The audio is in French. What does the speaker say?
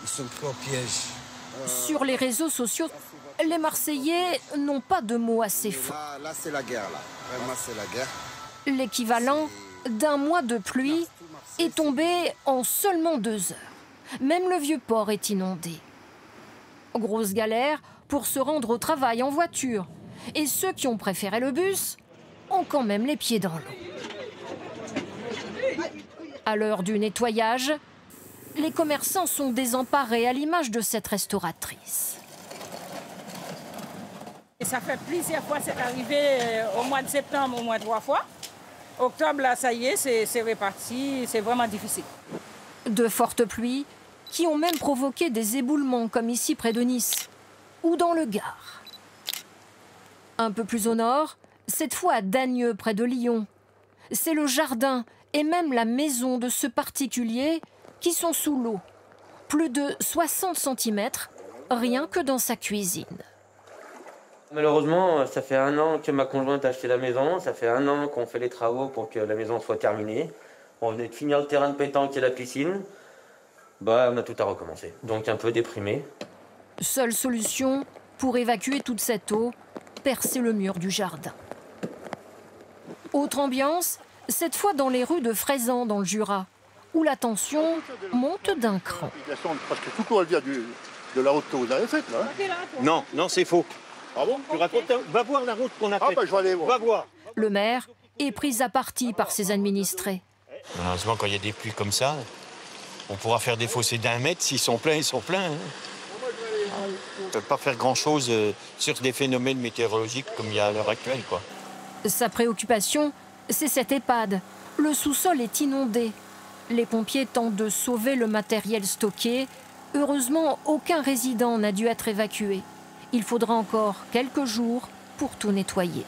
Ils sont pris au piège. Sur les réseaux sociaux, les Marseillais n'ont pas de mots assez forts. Là c'est la guerre, là. Vraiment, c'est la guerre. L'équivalent d'un mois de pluie est tombé en seulement 2 heures. Même le vieux port est inondé. Grosse galère pour se rendre au travail en voiture. Et ceux qui ont préféré le bus ont quand même les pieds dans l'eau. À l'heure du nettoyage, les commerçants sont désemparés à l'image de cette restauratrice. Et ça fait plusieurs fois, c'est arrivé au mois de septembre, au moins 3 fois. Octobre, là, ça y est, c'est reparti, c'est vraiment difficile. De fortes pluies qui ont même provoqué des éboulements, comme ici près de Nice, ou dans le Gard. Un peu plus au nord, cette fois à Dagneux, près de Lyon. C'est le jardin et même la maison de ce particulier qui sont sous l'eau. Plus de 60 cm, rien que dans sa cuisine. Malheureusement, ça fait 1 an que ma conjointe a acheté la maison, ça fait 1 an qu'on fait les travaux pour que la maison soit terminée. On venait de finir le terrain de pétanque et la piscine. On a tout à recommencer, donc un peu déprimé. Seule solution pour évacuer toute cette eau, percer le mur du jardin. Autre ambiance, cette fois dans les rues de Fraisans, dans le Jura, où la tension monte d'un cran. Parce que tout l'eau, elle vient de la route que vous avez faite, là. Non, c'est faux. Ah bon? Tu racontes, va voir la route qu'on a faite. Je vais aller voir. Va voir. Le maire est pris à partie par ses administrés. Malheureusement, quand il y a des pluies comme ça, on pourra faire des fossés d'1 mètre. S'ils sont pleins, ils sont pleins. On ne peut pas faire grand-chose sur des phénomènes météorologiques comme il y a à l'heure actuelle, quoi. Sa préoccupation, c'est cette EHPAD. Le sous-sol est inondé. Les pompiers tentent de sauver le matériel stocké. Heureusement, aucun résident n'a dû être évacué. Il faudra encore quelques jours pour tout nettoyer.